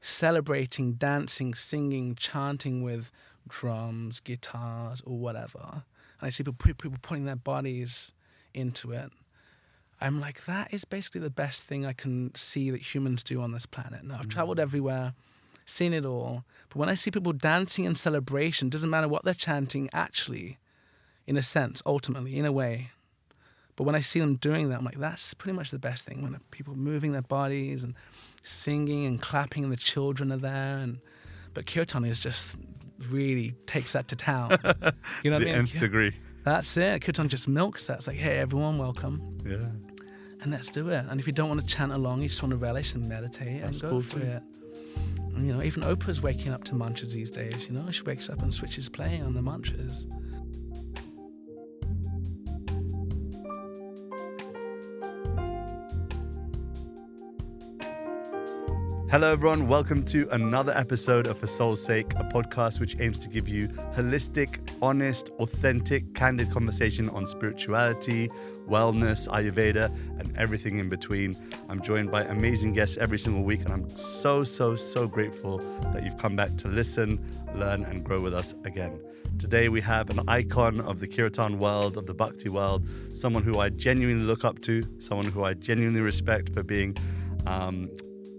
celebrating, dancing, singing, chanting with drums, guitars, or whatever, and I see people putting their bodies into it, I'm like, that is basically the best thing I can see that humans do on this planet. Now, I've traveled everywhere, seen it all, but when I see people dancing in celebration, doesn't matter what they're chanting, actually, in a sense, ultimately, in a way. But when I see them doing that, I'm like, that's pretty much the best thing. When people moving their bodies and singing and clapping, and the children are there. But Kirtan is just really takes that to town. You know what I mean? The nth degree. That's it. Kirtan just milks that. It's like, hey, everyone, welcome. Yeah. And let's do it. And if you don't want to chant along, you just want to relish and meditate, That's and go cool for too. it. And, even Oprah's waking up to mantras these days. She wakes up and switches play on the mantras. Hello everyone, welcome to another episode of For Soul's Sake, a podcast which aims to give you holistic, honest, authentic, candid conversation on spirituality, wellness, Ayurveda, and everything in between. I'm joined by amazing guests every single week, and I'm so grateful that you've come back to listen, learn, and grow with us again. Today we have an icon of the Kirtan world, of the Bhakti world, someone who I genuinely look up to, someone who I genuinely respect for being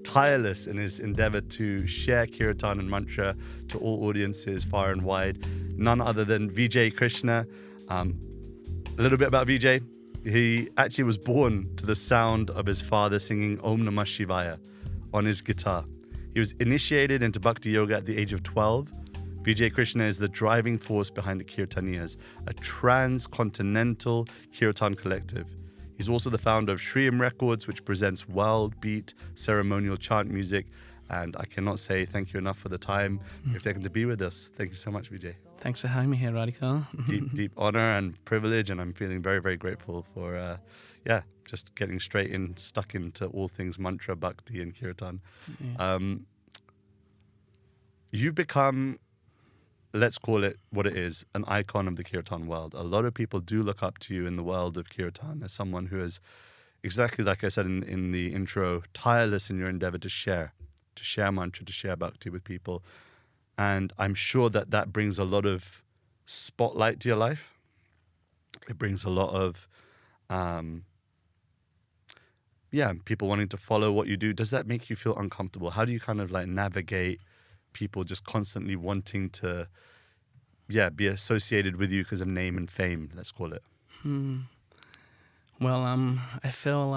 tireless in his endeavor to share Kirtan and mantra to all audiences far and wide. None other than Vijay Krsna. A little bit about Vijay. He actually was born to the sound of his father singing Om Namah Shivaya on his guitar. He was initiated into Bhakti Yoga at the age of 12. Vijay Krsna is the driving force behind the Kirtaniyas, a transcontinental Kirtan collective. He's also the founder of Sriyam Records, which presents world beat ceremonial chant music. And I cannot say thank you enough for the time you've taken to be with us. Thank you so much, Vijay. Thanks for having me here, Radhika. Deep honor and privilege. And I'm feeling very grateful for, just getting stuck into all things mantra, bhakti, and kirtan. Yeah. You've become, let's call it what it is, an icon of the Kirtan world. A lot of people do look up to you in the world of Kirtan as someone who is, exactly like I said in the intro, tireless in your endeavor to share mantra, to share bhakti with people. And I'm sure that brings a lot of spotlight to your life. It brings a lot of, people wanting to follow what you do. Does that make you feel uncomfortable? How do you kind of like navigate people just constantly wanting to, be associated with you because of name and fame, let's call it? Well, I feel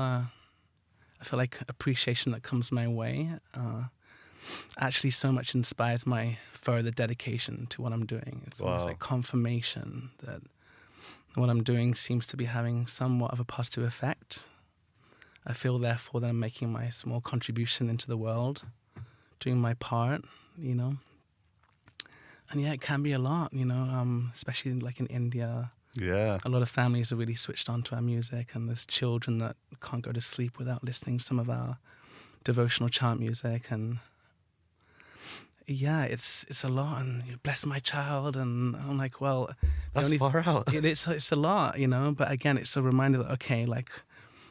like appreciation that comes my way actually so much inspires my further dedication to what I'm doing. It's almost like confirmation that what I'm doing seems to be having somewhat of a positive effect. I feel therefore that I'm making my small contribution into the world, doing my part, And it can be a lot, especially like in India. Yeah. A lot of families are really switched on to our music, and there's children that can't go to sleep without listening to some of our devotional chant music. And it's a lot. And you bless my child, and I'm like, well, that's far out. It's a lot, But again, it's a reminder that okay, like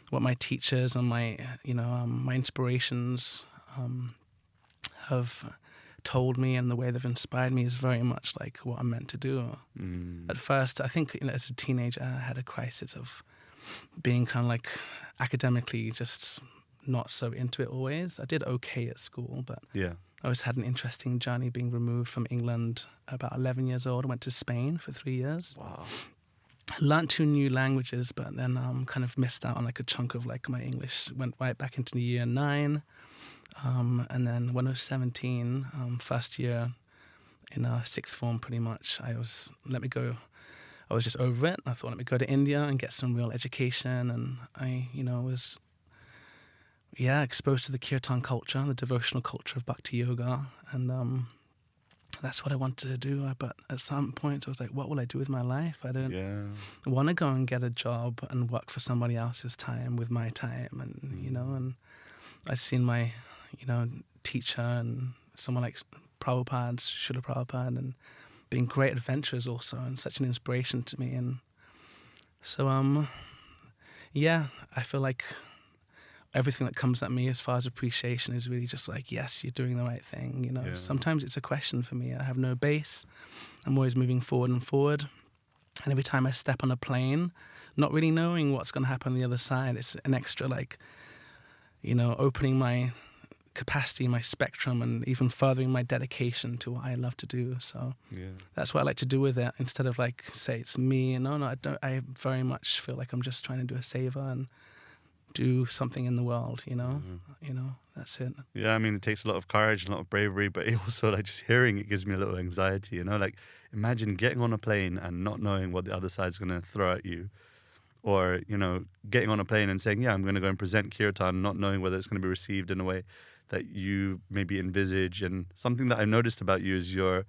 what my teachers and my my inspirations have told me, and the way they've inspired me is very much like what I'm meant to do. At first, I think as a teenager, I had a crisis of being kind of like academically just not so into it always. I did okay at school, but I always had an interesting journey being removed from England. About 11 years old, I went to Spain for 3 years. Wow. Learned 2 new languages, but then kind of missed out on like a chunk of like my English. Went right back into the year 9. And then when I was 17, first year in sixth form, pretty much, I was just over it. I thought, let me go to India and get some real education. And I, was, exposed to the Kirtan culture, the devotional culture of Bhakti Yoga. And that's what I wanted to do. But at some point, I was like, what will I do with my life? I don't want to go and get a job and work for somebody else's time with my time. And, and I'd seen my teacher and someone like Prabhupada, Srila Prabhupada, and being great adventurers also, and such an inspiration to me. And so, I feel like everything that comes at me as far as appreciation is really just like, yes, you're doing the right thing. You know, Yeah. sometimes it's a question for me. I have no base. I'm always moving forward and forward. And every time I step on a plane, not really knowing what's going to happen on the other side, it's an extra, like, you know, opening my capacity, my spectrum, and even furthering my dedication to what I love to do. So that's what I like to do with it. Instead of like say it's me, no, I don't. I very much feel like I'm just trying to do a savor and do something in the world. You know, that's it. Yeah, I mean, it takes a lot of courage, a lot of bravery, but it also, like, just hearing it gives me a little anxiety, you know? Like, imagine getting on a plane and not knowing what the other side's going to throw at you. Or, you know, getting on a plane and saying, yeah, I'm going to go and present Kirtan, not knowing whether it's going to be received in a way that you maybe envisage. And something that I've noticed about you is you're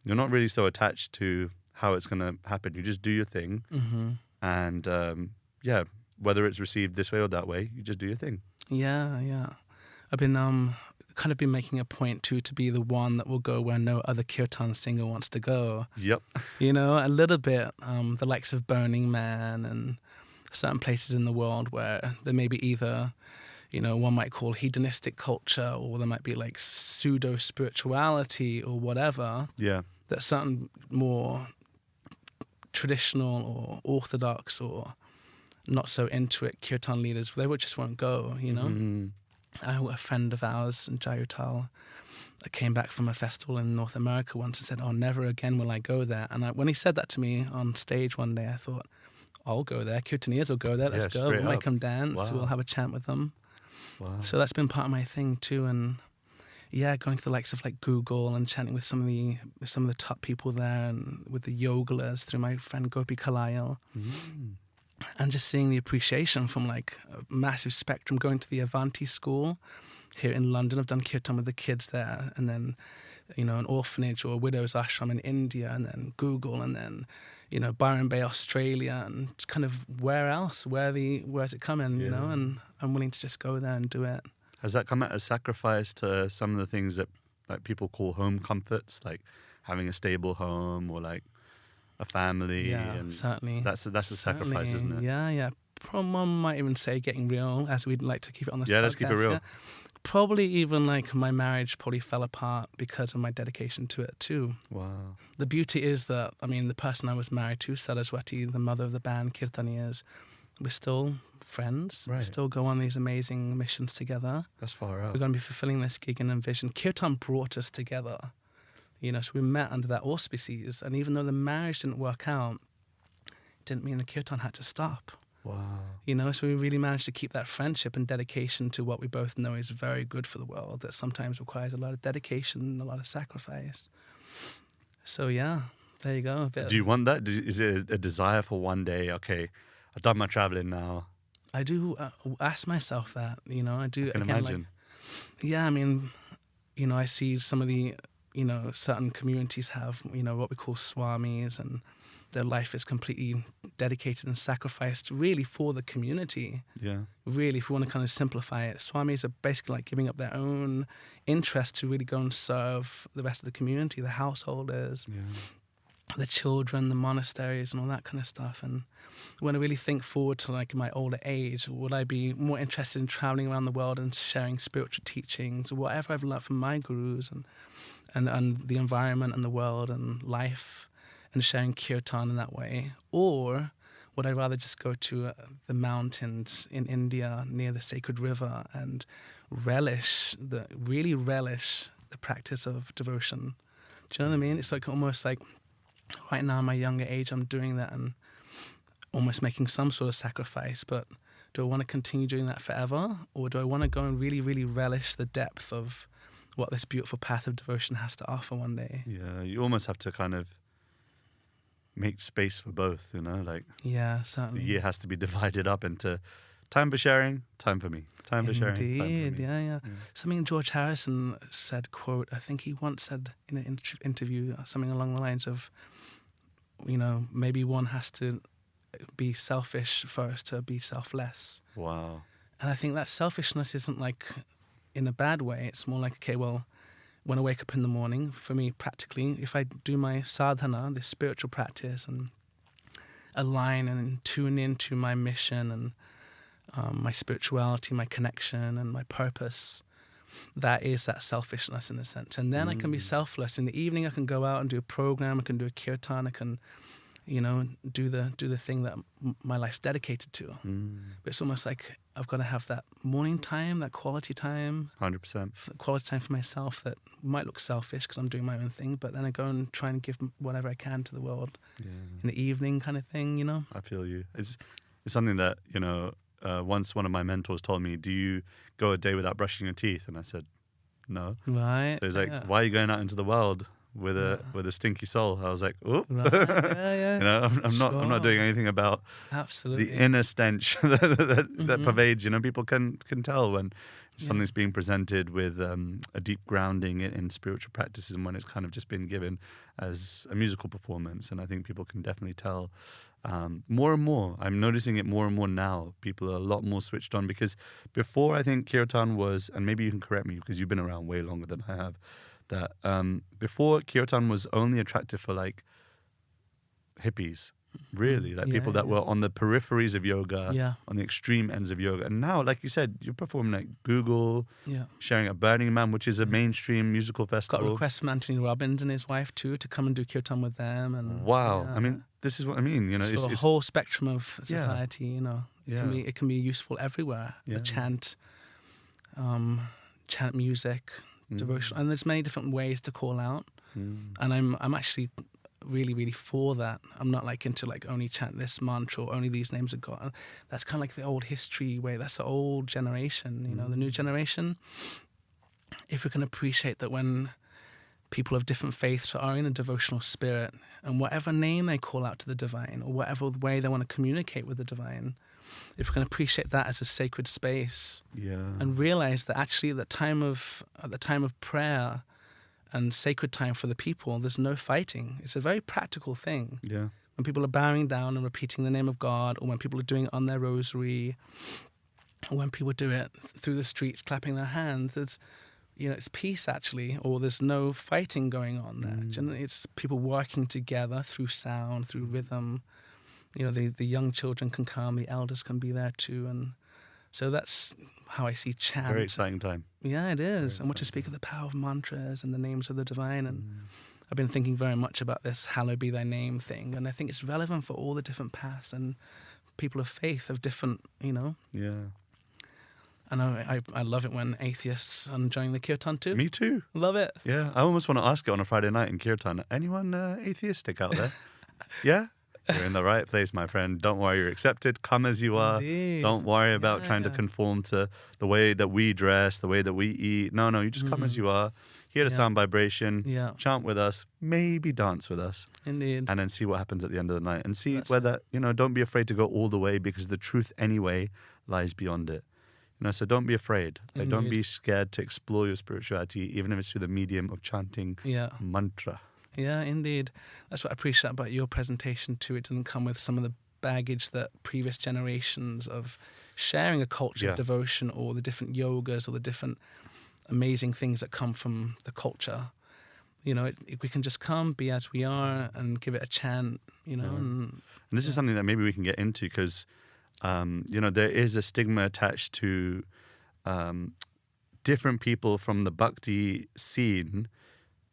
not really so attached to how it's going to happen. You just do your thing. Mm-hmm. And, yeah, whether it's received this way or that way, you just do your thing. Yeah. I've been kind of been making a point to be the one that will go where no other Kirtan singer wants to go. Yep. You know, a little bit, the likes of Burning Man and certain places in the world where there may be either, you know, one might call hedonistic culture, or there might be like pseudo-spirituality or whatever. Yeah. That certain more traditional or orthodox or not so into it Kirtan leaders, they just won't go, you know. Mm-hmm. A friend of ours in Jayutal came back from a festival in North America once and said, oh, never again will I go there. And when he said that to me on stage one day, I thought, I'll go there. Kirtaniyas will go there. Let's go. We'll make them dance. Wow. We'll have a chant with them. Wow. So that's been part of my thing too. And yeah, going to the likes of like Google and chanting with some of the top people there, and with the yogalas through my friend Gopi Kalayal. Mm. And just seeing the appreciation from like a massive spectrum, going to the Avanti school here in London. I've done kirtan with the kids there, and then, you know, an orphanage or a widow's ashram in India, and then Google, and then, you know, Byron Bay, Australia, and kind of where else? Where's it coming, you know? And I'm willing to just go there and do it. Has that come at a sacrifice to some of the things that like people call home comforts, like having a stable home or like a family? Yeah, and certainly. That's a sacrifice, isn't it? Yeah. One might even say getting real, as we'd like to keep it on this podcast. Yeah, let's keep it real. Yeah. Probably even like my marriage probably fell apart because of my dedication to it too. Wow. The beauty is that, I mean, the person I was married to, Saraswati, the mother of the band Kirtaniyas, we're still friends. Right. We still go on these amazing missions together. That's far out. We're going to be fulfilling this gig and vision. Kirtan brought us together. You know, so we met under that auspices, and even though the marriage didn't work out, it didn't mean the Kirtan had to stop. Wow. You know, so we really managed to keep that friendship and dedication to what we both know is very good for the world, that sometimes requires a lot of dedication and a lot of sacrifice. So yeah, there you go. Do you want that? Is it a desire for one day, okay, I've done my traveling now? I do ask myself that, you know, I do. I can imagine. Yeah, I mean, you know, I see some of the, you know, certain communities have, you know, what we call swamis, and their life is completely dedicated and sacrificed really for the community. Yeah. Really, if we want to kind of simplify it, swamis are basically like giving up their own interest to really go and serve the rest of the community, the householders, the children, the monasteries, and all that kind of stuff. And when I really think forward to like my older age, would I be more interested in traveling around the world and sharing spiritual teachings, whatever I've learned from my gurus, and the environment and the world and life, and sharing kirtan in that way? Or would I rather just go to the mountains in India near the sacred river and really relish the practice of devotion? Do you know what I mean? It's like almost like right now, in my younger age, I'm doing that and almost making some sort of sacrifice. But do I want to continue doing that forever? Or do I want to go and really, really relish the depth of what this beautiful path of devotion has to offer one day? Yeah, you almost have to kind of make space for both, you know, like yeah, certainly. The year has to be divided up into time for sharing, time for me, time for sharing, time for me. Yeah. Something George Harrison said, quote, I think he once said in an interview something along the lines of, you know, maybe one has to be selfish first to be selfless. Wow. And I think that selfishness isn't like in a bad way. It's more like, okay, well, when I wake up in the morning, for me, practically, if I do my sadhana, this spiritual practice, and align and tune into my mission and my spirituality, my connection, and my purpose. That is that selfishness in a sense. And then I can be selfless. In the evening, I can go out and do a program. I can do a kirtan. I can, do the thing that my life's dedicated to. But it's almost like I've got to have that morning time, that quality time. 100%. Quality time for myself that might look selfish because I'm doing my own thing. But then I go and try and give whatever I can to the world in the evening kind of thing, I feel you. It's something that, once one of my mentors told me, do you go a day without brushing your teeth? And I said, no. Right. So he's like, why are you going out into the world with a stinky soul? I was like, oh, right. I'm not doing anything about Absolutely the inner stench that pervades. People can tell when something's being presented with a deep grounding in spiritual practices, and when it's kind of just been given as a musical performance. And I think people can definitely tell. More and more, I'm noticing it more and more now. People are a lot more switched on, because before, I think kirtan was, and maybe you can correct me because you've been around way longer than I have, that before kirtan was only attractive for like hippies, really, like people that were on the peripheries of yoga, on the extreme ends of yoga. And now, like you said, you're performing at Google, sharing at Burning Man, which is a mainstream musical festival. Got requests from Anthony Robbins and his wife too to come and do kirtan with them. And wow, I mean, this is what I mean. It's a whole spectrum of society. Yeah. It can be useful everywhere. The chant music, devotion, and there's many different ways to call out. And I'm actually really, really for that. I'm not like into like only chant this mantra or only these names of God. That's kind of like the old history way. That's the old generation. The new generation, if we can appreciate that when people of different faiths are in a devotional spirit, and whatever name they call out to the divine, or whatever way they want to communicate with the divine, if we can appreciate that as a sacred space, and realize that actually at the time of prayer and sacred time for the people, there's no fighting. It's a very practical thing. When people are bowing down and repeating the name of God, or when people are doing it on their rosary, or when people do it through the streets clapping their hands, there's it's peace actually, or there's no fighting going on there. Generally, it's people working together through sound, through rhythm. The young children can come, the elders can be there too, and so that's how I see chant. Very exciting time. Yeah, it is. And what to speak of the power of mantras and the names of the divine. And I've been thinking very much about this hallowed be thy name thing. And I think it's relevant for all the different paths and people of faith of different, Yeah. And I love it when atheists are enjoying the kirtan too. Me too. Love it. Yeah. I almost want to ask it on a Friday night in kirtan. Anyone atheistic out there? Yeah? You're in the right place, my friend. Don't worry, you're accepted. Come as you are. Indeed. Don't worry about trying to conform to the way that we dress, the way that we eat. No, you just come as you are. Hear the sound vibration. Chant with us. Maybe dance with us. Indeed. And then see what happens at the end of the night. And see whether, don't be afraid to go all the way, because the truth anyway lies beyond it. So don't be afraid. Like, don't be scared to explore your spirituality, even if it's through the medium of chanting mantra. Yeah, indeed. That's what I appreciate about your presentation too. It doesn't come with some of the baggage that previous generations of sharing a culture of devotion, or the different yogas, or the different amazing things that come from the culture. We can just come, be as we are, and give it a chant, And this is something that maybe we can get into, because, there is a stigma attached to different people from the Bhakti scene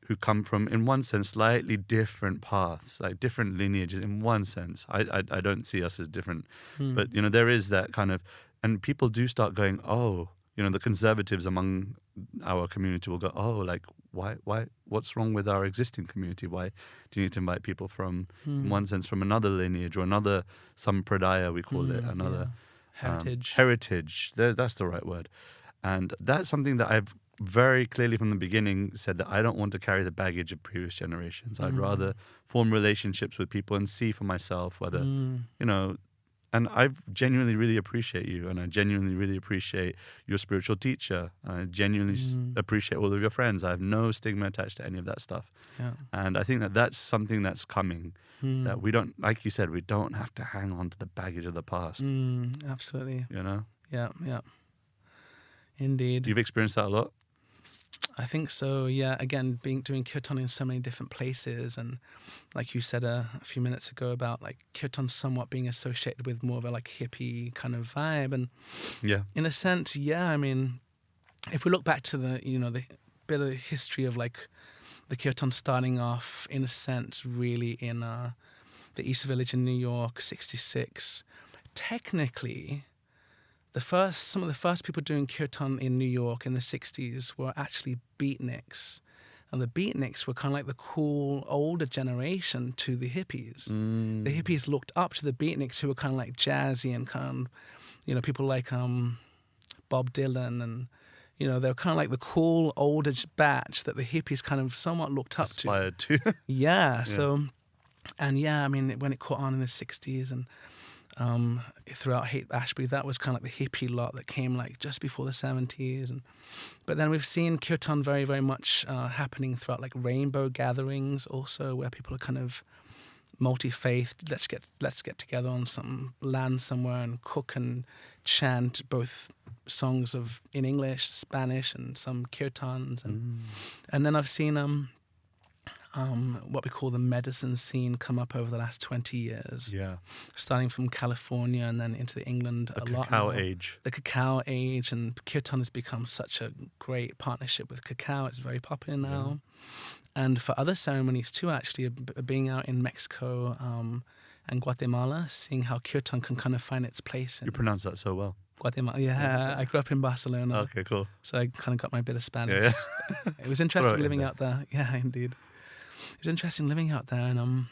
who come from, in one sense, slightly different paths, like different lineages in one sense. I don't see us as different. But, there is that kind of, and people do start going, oh, the conservatives among our community will go, oh, like, why, what's wrong with our existing community? Why do you need to invite people from, in one sense, from another lineage or another sampradaya, we call it, another heritage. That's the right word. And that's something that I've very clearly from the beginning said, that I don't want to carry the baggage of previous generations. I'd rather form relationships with people and see for myself whether, and I genuinely really appreciate you, and I genuinely really appreciate your spiritual teacher, and I genuinely appreciate all of your friends. I have no stigma attached to any of that stuff. And I think that that's something that's coming, that we don't, like you said, we don't have to hang on to the baggage of the past. Absolutely. Yeah. Indeed. You've experienced that a lot? I think so. Yeah. Again, doing kirtan in so many different places, and like you said a few minutes ago about like kirtan somewhat being associated with more of a like hippie kind of vibe, and Yeah. in a sense, yeah. I mean, if we look back to the the bit of the history of like the kirtan starting off in a sense really in the East Village in New York, 66. Technically, some of the first people doing kirtan in New York in the 60s were actually beatniks. And the beatniks were kind of like the cool older generation to the hippies. The hippies looked up to the beatniks who were kind of like jazzy and kind of, people like Bob Dylan and, they were kind of like the cool older batch that the hippies kind of somewhat looked up Aspired to. Yeah. So, and yeah, I mean, when it caught on in the 60s and throughout Haight-Ashbury, that was kind of like the hippie lot that came like just before the 70s. But then we've seen kirtan very, very much happening throughout like rainbow gatherings also, where people are kind of multi-faith. Let's get together on some land somewhere and cook and chant both songs in English, Spanish, and some kirtans. And then I've seen what we call the medicine scene come up over the last 20 years. Yeah. Starting from California and then into England The a lot cacao more. age. The cacao age, and kirtan has become such a great partnership with cacao. It's very popular now. And for other ceremonies too, actually, being out in Mexico and Guatemala, seeing how kirtan can kind of find its place in You pronounce that so well. Guatemala. Yeah, I grew up in Barcelona. Okay, cool. So I kind of got my bit of Spanish. Yeah. It was interesting Throw it in living there. out there. Yeah, indeed. It was interesting living out there, and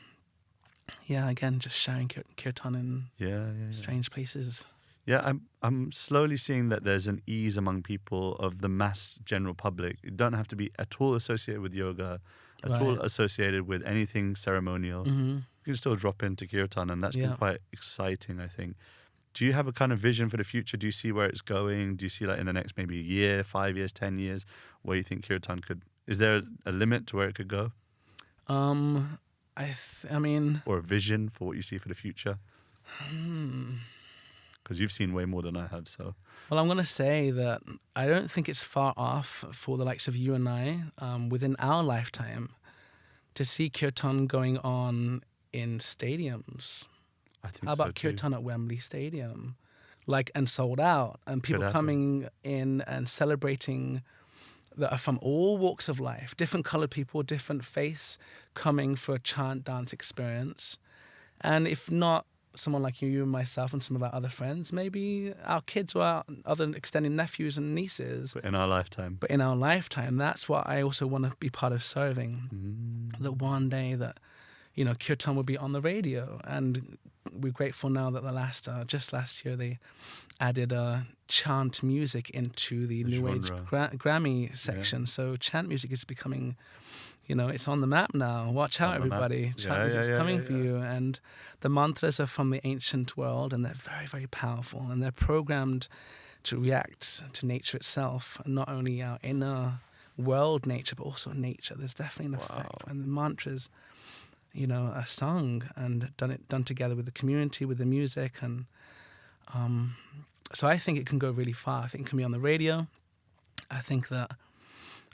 again, just sharing kirtan in Yeah. strange places. Yeah, I'm slowly seeing that there's an ease among people of the mass general public. You don't have to be at all associated with yoga, at all associated with anything ceremonial. You can still drop into kirtan, and that's been quite exciting, I think. Do you have a kind of vision for the future? Do you see where it's going? Do you see like in the next maybe year, 5 years, 10 years, where you think kirtan could... Is there a limit to where it could go? I mean... Or a vision for what you see for the future? Because you've seen way more than I have, so... Well, I'm going to say that I don't think it's far off for the likes of you and I, within our lifetime, to see kirtan going on in stadiums. I think How about so too. kirtan at Wembley Stadium? And sold out, and people coming in and celebrating that are from all walks of life, different colored people, different faiths, coming for a chant dance experience. And if not someone like you and myself and some of our other friends, maybe our kids or our other extended nephews and nieces. But in our lifetime. But in our lifetime, that's what I also want to be part of serving. That one day that, kirtan will be on the radio. And we're grateful now that just last year, they added chant music into the New Age Grammy section. Yeah. So chant music is becoming, it's on the map now. Watch out, everybody. Chant music's coming for you. And the mantras are from the ancient world, and they're very, very powerful. And they're programmed to react to nature itself, and not only our inner world nature, but also nature. There's definitely an effect. And the mantras, are sung and done together with the community, with the music. And so I think it can go really far. I think it can be on the radio. I think that,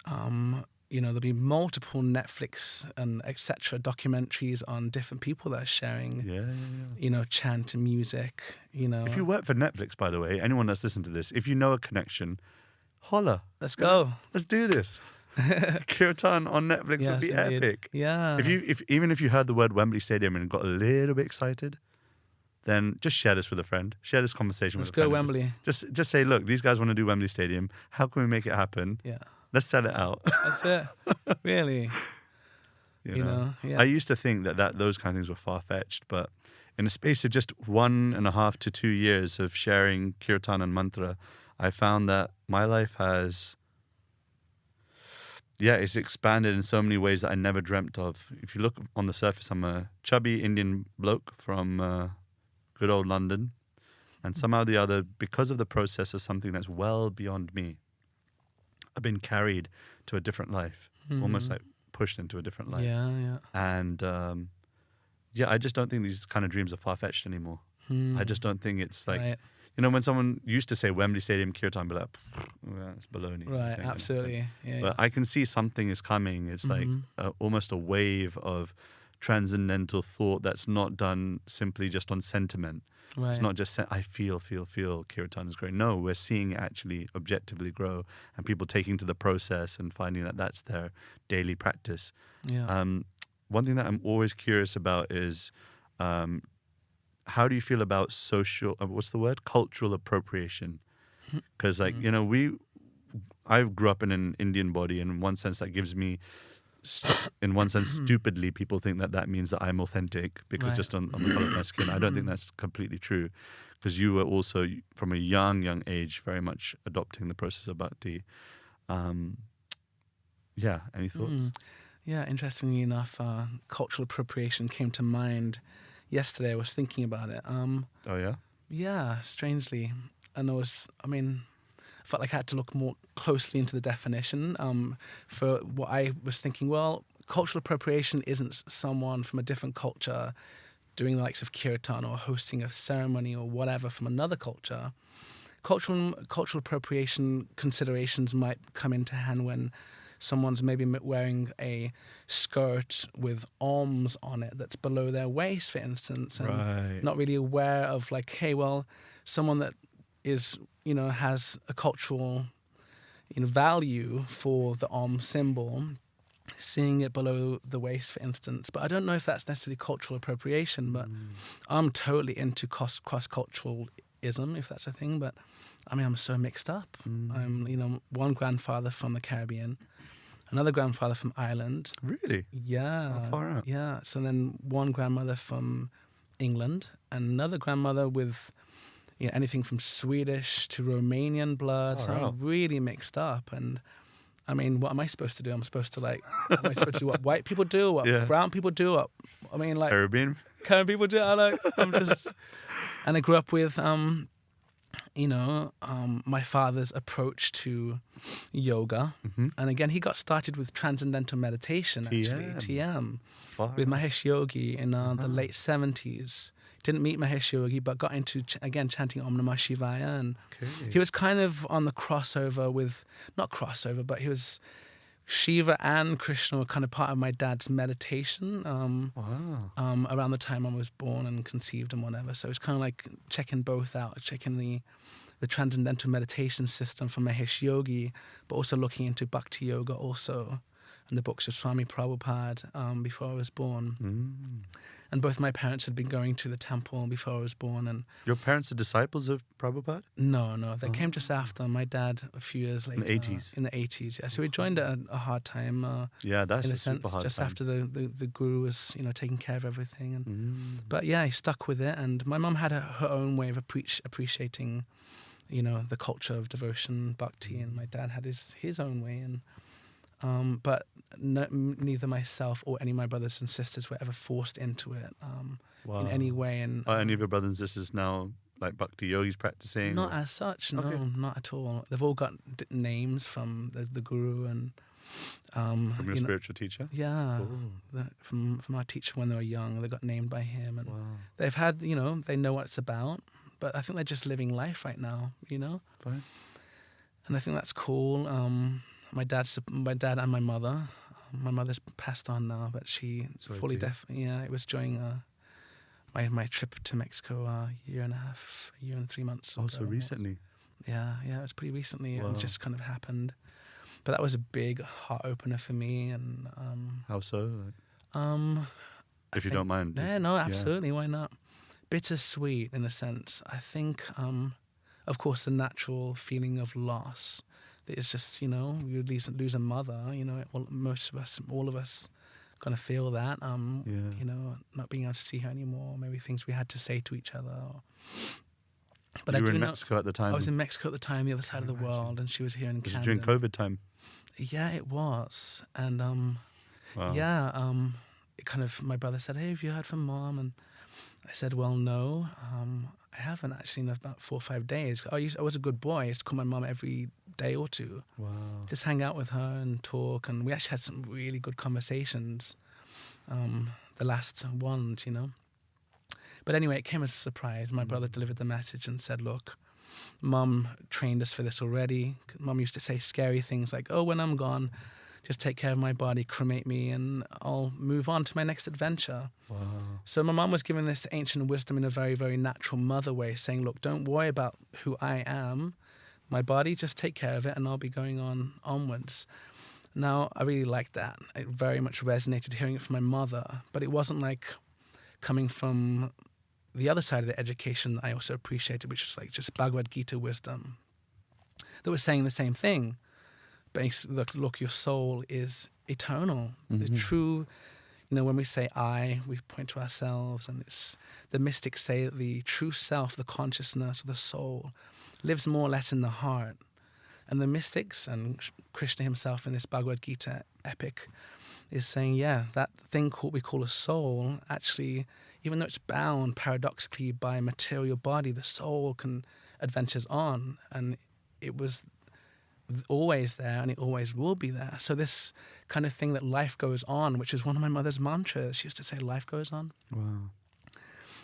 there'll be multiple Netflix and etc. documentaries on different people that are sharing, chant and music, If you work for Netflix, by the way, anyone that's listened to this, if you know a connection, holla. Let's go. Let's do this. Kirtan on Netflix would be epic. Yeah. Even if you heard the word Wembley Stadium and got a little bit excited, then just share this with a friend. Share this conversation with a friend. Let's go Wembley. Just say, look, these guys want to do Wembley Stadium. How can we make it happen? Yeah. Let's sell it out. That's it. Really. I used to think that those kind of things were far-fetched, but in the space of just 1.5 to 2 years of sharing kirtan and mantra, I found that my life has... it's expanded in so many ways that I never dreamt of. If you look on the surface, I'm a chubby Indian bloke from good old London. And somehow or the other, because of the process of something that's well beyond me, I've been carried to a different life, almost like pushed into a different life. Yeah. And I just don't think these kind of dreams are far-fetched anymore. I just don't think it's like, You know, when someone used to say Wembley Stadium Kirtan, be like, that's baloney. Right, absolutely. Yeah. But I can see something is coming. It's like almost a wave of transcendental thought that's not done simply just on sentiment. Right. It's not just I feel Kirtan is growing. No, we're seeing it actually objectively grow, and people taking to the process and finding that that's their daily practice. Yeah. One thing that I'm always curious about is how do you feel about cultural appropriation? Because like, you know, I grew up in an Indian body, and in one sense that gives me, in one sense, stupidly, people think that means that I'm authentic because just on the color of my skin. I don't think that's completely true, because you were also, from a young age, very much adopting the process of bhakti. Any thoughts? Yeah, interestingly enough, cultural appropriation came to mind yesterday. I was thinking about it. Oh, yeah? Yeah, strangely. And I felt like I had to look more closely into the definition for what I was thinking. Well, cultural appropriation isn't someone from a different culture doing the likes of kirtan or hosting a ceremony or whatever from another culture. Cultural appropriation considerations might come into hand when someone's maybe wearing a skirt with arms on it that's below their waist, for instance, and not really aware of like, hey, well, someone that is, you know, has a cultural, you know, value for the arm symbol, seeing it below the waist, for instance. But I don't know if that's necessarily cultural appropriation, but I'm totally into cross-culturalism, if that's a thing. But I mean, I'm so mixed up. I'm, you know, one grandfather from the Caribbean, another grandfather from Ireland. Really? Yeah. How far out? Yeah. So then one grandmother from England, and another grandmother with, you know, anything from Swedish to Romanian blood. So I'm really mixed up. And I mean, what am I supposed to do? Am I supposed to do what white people do, what brown people do? What, I mean, like Caribbean people do. I'm just, and I grew up with, you know, my father's approach to yoga. And again, he got started with transcendental meditation, actually, TM, with Mahesh Yogi in the late 70s. Didn't meet Mahesh Yogi, but got into, again, chanting Om Namah Shivaya. And he was kind of on the crossover with, not crossover, but he was, Shiva and Krishna were kind of part of my dad's meditation around the time I was born and conceived and whatever. So it was kind of like checking both out, checking the transcendental meditation system from Mahesh Yogi, but also looking into Bhakti Yoga also, and the books of Swami Prabhupada before I was born. And both my parents had been going to the temple before I was born. And your parents are disciples of Prabhupada? No, they came just after. My dad a few years later. In the 80s? In the 80s, yeah. So we joined at a hard time. That's in a sense, super hard just time. after the guru was, you know, taking care of everything. And but yeah, he stuck with it. And my mum had her own way of appreciating, you know, the culture of devotion, bhakti, and my dad had his own way. And but neither myself or any of my brothers and sisters were ever forced into it in any way. And are any of your brothers and sisters now like bhakti yogis practicing? Not as such, no, not at all. They've all got names from the guru and from your spiritual teacher. Yeah, from our teacher when they were young. They got named by him, and they've had, you know, they know what it's about. But I think they're just living life right now, you know. Fine. And I think that's cool. My dad and my mother. My mother's passed on now, but she fully deaf. Yeah, it was during my trip to Mexico a year and 3 months ago. Oh, so recently. Yeah, it was pretty recently. It just kind of happened. But that was a big heart opener for me. And how so? If you don't mind. Yeah, no, absolutely. Yeah. Why not? Bittersweet in a sense. I think, of course, the natural feeling of loss. It's just, you know, you lose a mother, you know, most of us, all of us kind of feel that, you know, not being able to see her anymore, maybe things we had to say to each other. But you were in Mexico at the time? I was in Mexico at the time, the other side of the world, and she was here in Canada. Was it during COVID time? Yeah, it was. And, it kind of, my brother said, hey, have you heard from Mom? And I said, well, no, I haven't actually in about 4 or 5 days. I was a good boy. I used to call my mum every day or two. Wow. Just hang out with her and talk. And we actually had some really good conversations, the last ones, you know. But anyway, it came as a surprise. My brother delivered the message and said, look, Mum trained us for this already. Mum used to say scary things like, oh, when I'm gone, just take care of my body, cremate me, and I'll move on to my next adventure. Wow. So my mum was given this ancient wisdom in a very, very natural mother way, saying, look, don't worry about who I am. My body, just take care of it, and I'll be going on onwards. Now, I really liked that. It very much resonated hearing it from my mother, but it wasn't like coming from the other side of the education that I also appreciated, which was like just Bhagavad Gita wisdom that was saying the same thing. Basically, look, your soul is eternal. The true, when we say I, we point to ourselves, and it's the mystics say that the true self, the consciousness, the soul, lives more or less in the heart. And the mystics and Krishna himself in this Bhagavad Gita epic is saying, yeah, that thing we call a soul, actually, even though it's bound paradoxically by a material body, the soul can adventures on, and it was always there and it always will be there. So this kind of thing that life goes on, which is one of my mother's mantras, she used to say life goes on. Wow.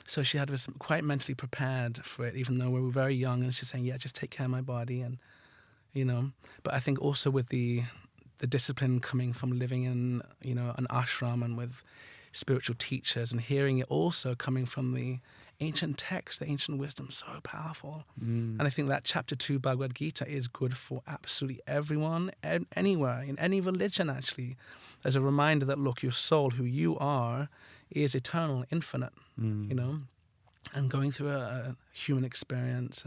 So she had us quite mentally prepared for it, even though we were very young, and she's saying, yeah, just take care of my body. And but I think also with the discipline coming from living in an ashram and with spiritual teachers, and hearing it also coming from the ancient text, the ancient wisdom, so powerful. And I think that chapter 2 Bhagavad Gita is good for absolutely everyone, anywhere, in any religion actually. There's a reminder that, look, your soul, who you are, is eternal, infinite, and going through a human experience,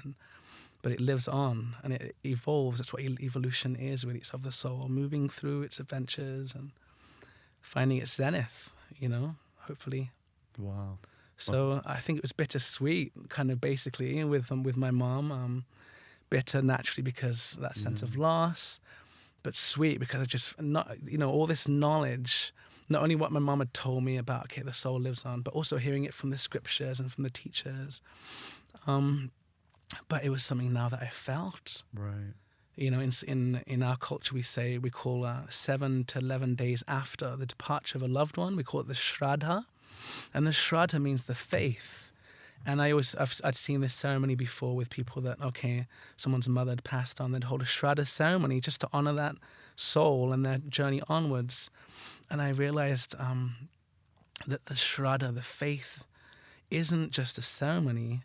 but it lives on and it evolves. That's what evolution is, really. It's of the soul moving through its adventures and finding its zenith, hopefully. Wow. So I think it was bittersweet, kind of basically, with my mom. Bitter naturally because that sense of loss, but sweet because I just all this knowledge, not only what my mom had told me about, okay, the soul lives on, but also hearing it from the scriptures and from the teachers. But it was something now that I felt. Right. In our culture, we call 7 to 11 days after the departure of a loved one, we call it the Shraddha. And the Shraddha means the faith. And I'd seen this ceremony before with people that, okay, someone's mother had passed on, they'd hold a Shraddha ceremony just to honor that soul and their journey onwards. And I realized that the Shraddha, the faith, isn't just a ceremony,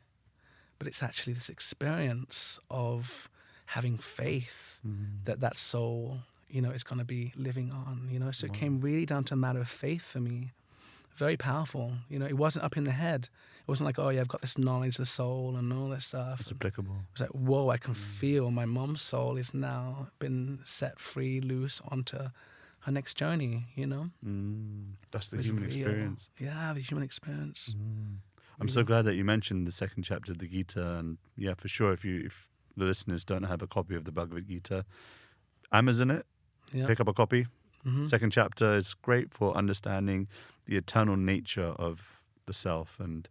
but it's actually this experience of having faith that soul, is going to be living on, So it came really down to a matter of faith for me. Very powerful. It wasn't up in the head. It wasn't like, oh yeah, I've got this knowledge, the soul and all this stuff. It's applicable. It was like, whoa, I can feel my mom's soul is now been set free, loose onto her next journey, That's the human experience. Yeah, the human experience. I'm so glad that you mentioned the second chapter of the Gita, and yeah, for sure, if the listeners don't have a copy of the Bhagavad Gita, Amazon it, pick up a copy. Second chapter is great for understanding the eternal nature of the self, and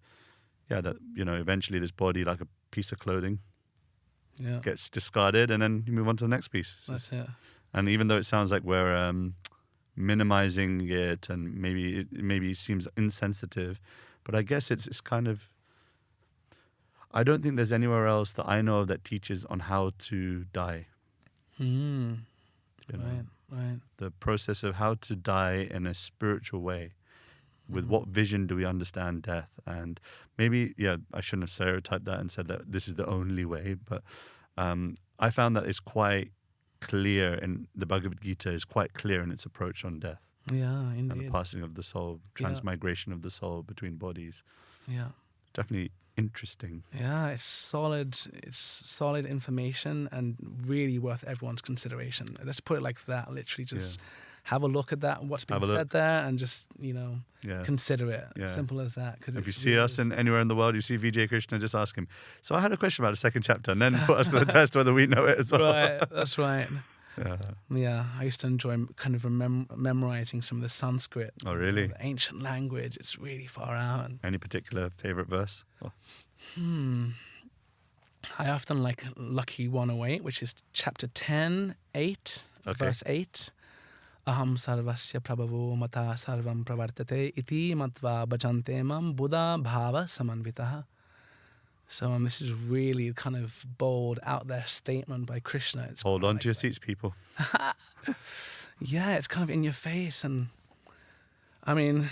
that eventually this body, like a piece of clothing, gets discarded, and then you move on to the next piece. That's it. And even though it sounds like we're minimizing it, and maybe it seems insensitive, but I guess it's kind of, I don't think there's anywhere else that I know of that teaches on how to die. Right. The process of how to die in a spiritual way. With what vision do we understand death? And maybe, I shouldn't have stereotyped that and said that this is the only way, but I found that it's quite clear, and the Bhagavad Gita is quite clear in its approach on death. Yeah, indeed. And the passing of the soul, transmigration of the soul between bodies. Yeah. Definitely interesting. Yeah, it's solid information and really worth everyone's consideration. Let's put it like that, literally just have a look at that, what's being said there, and just, consider it. Yeah. Simple as that. If you see us anywhere in the world, you see Vijay Krsna, just ask him, so I had a question about the second chapter, and then put us to the test whether we know it as well. Right, that's right. Yeah, I used to enjoy kind of memorizing some of the Sanskrit. Oh, really? The ancient language. It's really far out. Any particular favorite verse? I often like Lucky 108, which is chapter 10, 8, verse 8. Aham sarvasya prabhavo mata sarvam pravartate iti matva bhajante mam buddha bhava samanvitaha. So this is really kind of bold, out there statement by Krishna. It's Hold on like, to your seats, people. yeah, it's kind of in your face. And I mean,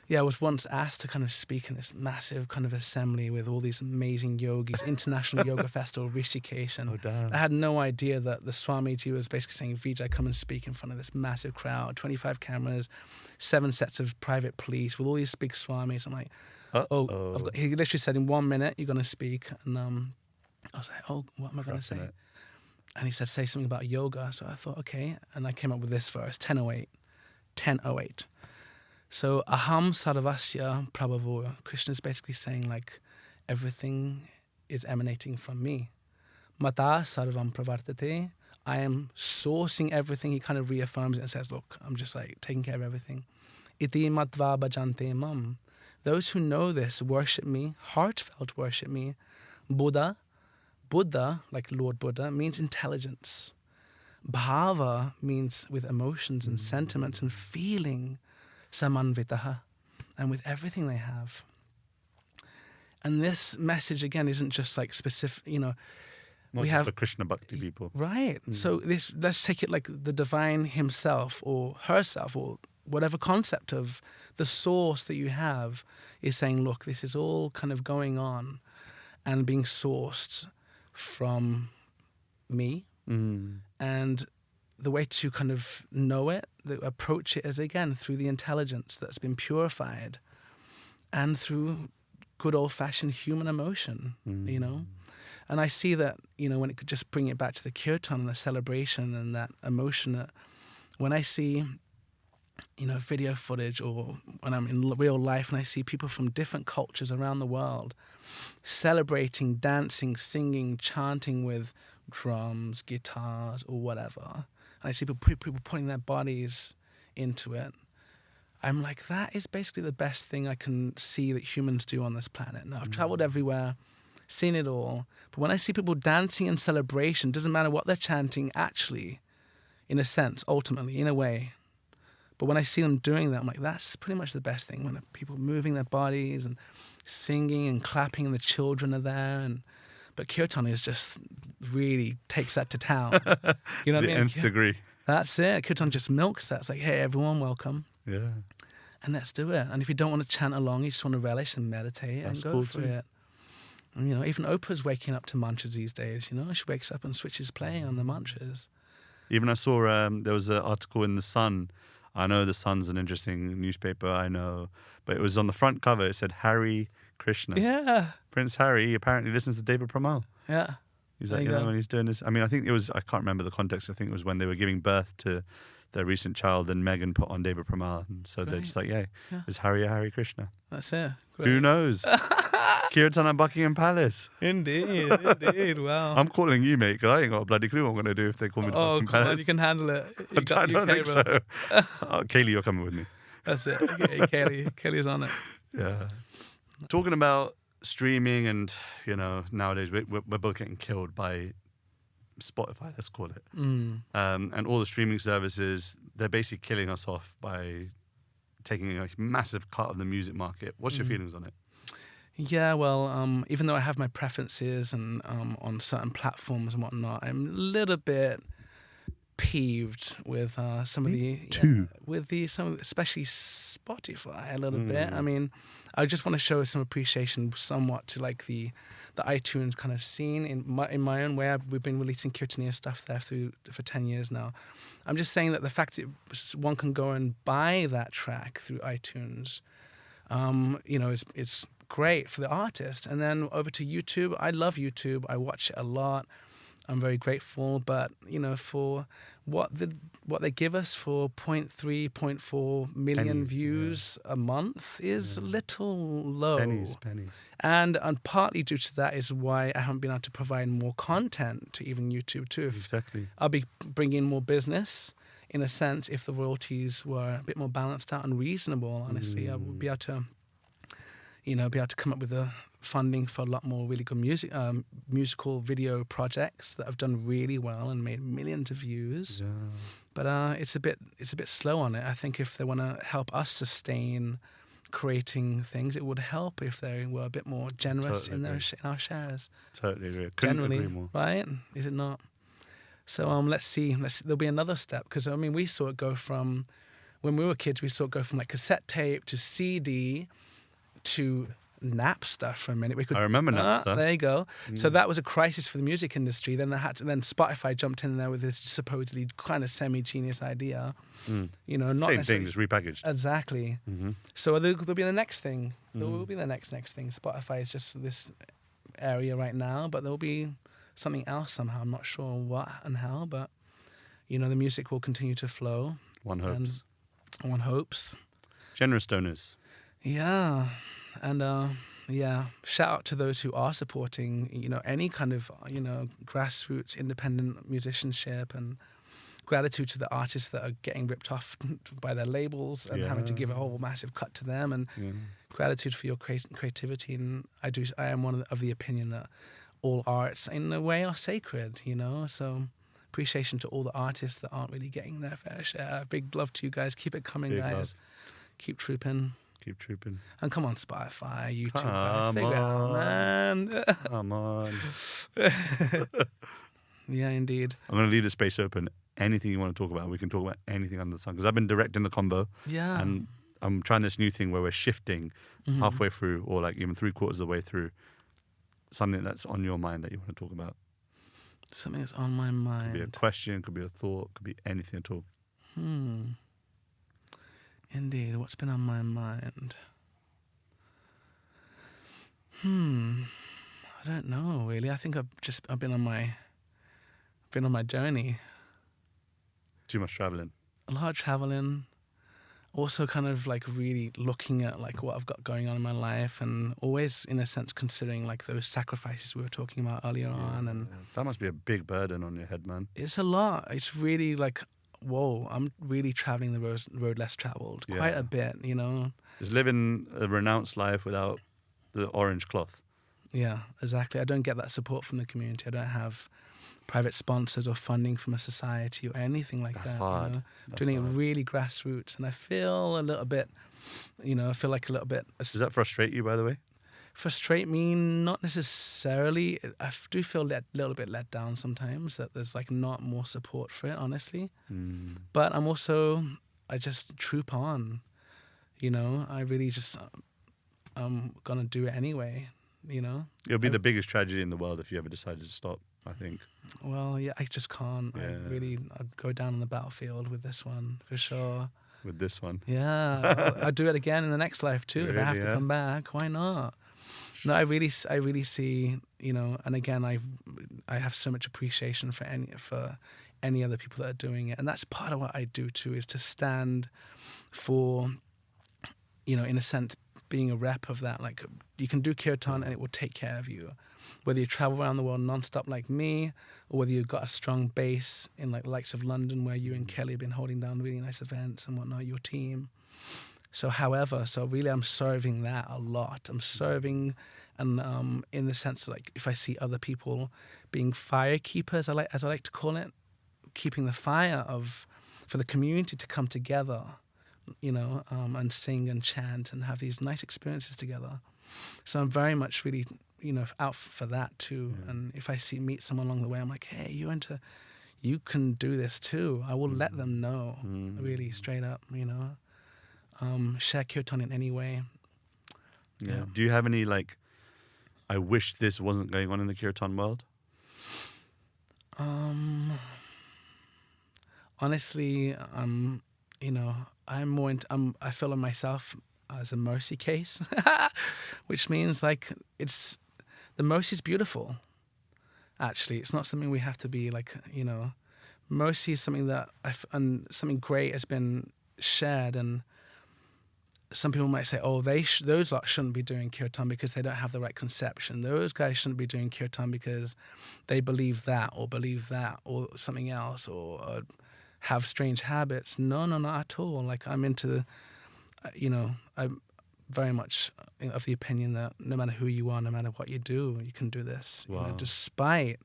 yeah, I was once asked to kind of speak in this massive kind of assembly with all these amazing yogis, International Yoga Festival, Rishikesh. And Oh, damn. I had no idea that the Swamiji was basically saying, Vijay, come and speak in front of this massive crowd, 25 cameras, 7 sets of private police with all these big Swamis. I'm like, he literally said, in 1 minute, you're going to speak. And I was like, oh, what am I going to say? It. And he said, say something about yoga. So I thought, okay. And I came up with this verse, 10:08. So aham sarvasya prabhavo. Krishna is basically saying like everything is emanating from me. Mata sarvam pravartate. I am sourcing everything. He kind of reaffirms it and says, look, I'm just like taking care of everything. Iti matva bhajante mam. Those who know this worship me, heartfelt worship me. Buddha, like Lord Buddha, means intelligence. Bhava means with emotions and sentiments and feeling. Samanvitaha, and with everything they have. And this message again isn't just like specific, Not we just have for Krishna Bhakti people. Right. So let's take it like the divine himself or herself or whatever concept of the source that you have is saying, look, this is all kind of going on and being sourced from me. And the way to kind of know it, approach it is again through the intelligence that's been purified and through good old-fashioned human emotion, And I see that, when it could just bring it back to the kirtan and the celebration and that emotion, that when I see, video footage or when I'm in real life and I see people from different cultures around the world celebrating, dancing, singing, chanting with drums, guitars or whatever, and I see people putting their bodies into it, I'm like, that is basically the best thing I can see that humans do on this planet. Now, I've traveled everywhere, seen it all, but when I see people dancing in celebration, doesn't matter what they're chanting, actually, in a sense, ultimately, in a way. But when I see them doing that, I'm like, that's pretty much the best thing, when people moving their bodies and singing and clapping and the children are there. But kirtan is just really takes that to town. You know what I mean? The nth degree. That's it. Kirtan just milks that. It's like, hey, everyone, welcome. Yeah. And let's do it. And if you don't want to chant along, you just want to relish and meditate and go for it. And, even Oprah's waking up to mantras these days. She wakes up and switches playing on the mantras. Even I saw there was an article in The Sun. I know The Sun's an interesting newspaper, I know. But it was on the front cover. It said Harry Krishna. Yeah. Prince Harry apparently listens to David Pramal. Yeah. He's like, when he's doing this. I mean, I think it was, I can't remember the context. I think it was when they were giving birth to their recent child and Meghan put on David Pramal. And so they're just like, is Harry a Harry Krishna? That's it. Great. Who knows? Kirtan at Buckingham Palace. Indeed. Wow. I'm calling you, mate, because I ain't got a bloody clue what I'm going to do if they call me to Buckingham come Palace. on, you can handle it. I don't think so. Kaylee, you're coming with me. That's it. Okay, Kaylee's on it. Yeah. Talking about streaming and, nowadays we're both getting killed by Spotify, let's call it. And all the streaming services, they're basically killing us off by taking a massive cut of the music market. What's your feelings on it? Yeah, well, even though I have my preferences and on certain platforms and whatnot, I'm a little bit peeved with some of the especially Spotify a little bit. I mean, I just want to show some appreciation somewhat to like the iTunes kind of scene in my own way. We've been releasing Kirtaniyas stuff there for 10 years now. I'm just saying that the fact that one can go and buy that track through iTunes, it's great for the artist. And then over to YouTube. I love YouTube. I watch it a lot. I'm very grateful, but for what they give us for 0.4 million views a month is a little low. Pennies. And partly due to that is why I haven't been able to provide more content to even YouTube too. Exactly. I'll be bringing more business in a sense if the royalties were a bit more balanced out and reasonable. Honestly, I would be able to, come up with the funding for a lot more really good musical video projects that have done really well and made millions of views. Yeah. But it's a bit slow on it. I think if they want to help us sustain creating things, it would help if they were a bit more generous Totally in agree. in our shares. Totally agree. Couldn't Generally, agree more. right? Is it not? So let's see. There'll be another step, because I mean, we saw it go from, when we were kids, we saw it go from like cassette tape to CD to Napster for a minute. We could. I remember Napster. There you go. So that was a crisis for the music industry. Then then Spotify jumped in there with this supposedly kind of semi-genius idea. You know, not Same thing, just repackaged. Exactly. So there'll be the next thing. There will be the next thing. Spotify is just this area right now, but there'll be something else somehow. I'm not sure what and how, but you know, the music will continue to flow. One hopes. And one hopes. Generous donors. Yeah. And yeah, shout out to those who are supporting, you know, any kind of, you know, grassroots independent musicianship, and gratitude to the artists that are getting ripped off by their labels and having to give a whole massive cut to them, and gratitude for your creativity. And I am one of the opinion that all arts in a way are sacred, you know, so appreciation to all the artists that aren't really getting their fair share. Big love to you guys. Keep it coming, Big guys. love. Keep trooping. Keep trooping. And come on, Spotify, YouTube, guys. Come Figure it out, on. man. Come on. Yeah, indeed. I'm going to leave the space open. Anything you want to talk about, we can talk about anything under the sun. Because I've been directing the combo. Yeah. And I'm trying this new thing where we're shifting halfway through, or like even 3/4 of the way through, something that's on your mind that you want to talk about. Something that's on my mind. Could be a question, could be a thought, could be anything at all. Indeed. What's been on my mind? I don't know, really. I think I've been on my journey. Too much traveling. A lot of traveling. Also kind of like really looking at like what I've got going on in my life, and always in a sense considering like those sacrifices we were talking about earlier on. And that must be a big burden on your head, man. it's a lot. It's really like, whoa, I'm really traveling the road less traveled quite a bit, you know. It's living a renounced life without the orange cloth. Yeah, exactly. I don't get that support from the community. I don't have private sponsors or funding from a society or anything like That's that. hard. You know? That's Doing hard. it really grassroots, and I feel a little bit, you know, Does that frustrate you, by the way? frustrate me, not necessarily. I do feel a little bit let down sometimes that there's like not more support for it, honestly. But I just troop on, you know. I really just, I'm gonna do it anyway, you know. It'll be the biggest tragedy in the world if you ever decided to stop, I think. Well, yeah, I just can't. Yeah. I'd go down on the battlefield with this one for sure. With this one. Yeah, I'd do it again in the next life too if I have to come back. Why not? No, I really see, you know, and again, I have so much appreciation for any other people that are doing it, and that's part of what I do too, is to stand for, you know, in a sense, being a rep of that. Like, you can do kirtan and it will take care of you, whether you travel around the world nonstop like me, or whether you've got a strong base in like the likes of London, where you and Kelly have been holding down really nice events and whatnot, your team. So really I'm serving that a lot. I'm serving, and in the sense like if I see other people being fire keepers, as I like to call it, keeping the fire for the community to come together, you know, and sing and chant and have these nice experiences together. So I'm very much really, you know, out for that too. And if I meet someone along the way, I'm like, hey, you can do this too. I will let them know, really straight up, you know. Share kirtan in any way. Yeah. Do you have any like, I wish this wasn't going on in the kirtan world? Honestly, you know, I feel of myself as a mercy case, which means like the mercy is beautiful. Actually, it's not something we have to be like, you know, mercy is something that and something great has been shared, and some people might say, oh, those lot shouldn't be doing kirtan because they don't have the right conception. Those guys shouldn't be doing kirtan because they believe that or something else, or have strange habits. No, not at all. Like, I'm into, you know, I'm very much of the opinion that no matter who you are, no matter what you do, you can do this. Wow. You know, despite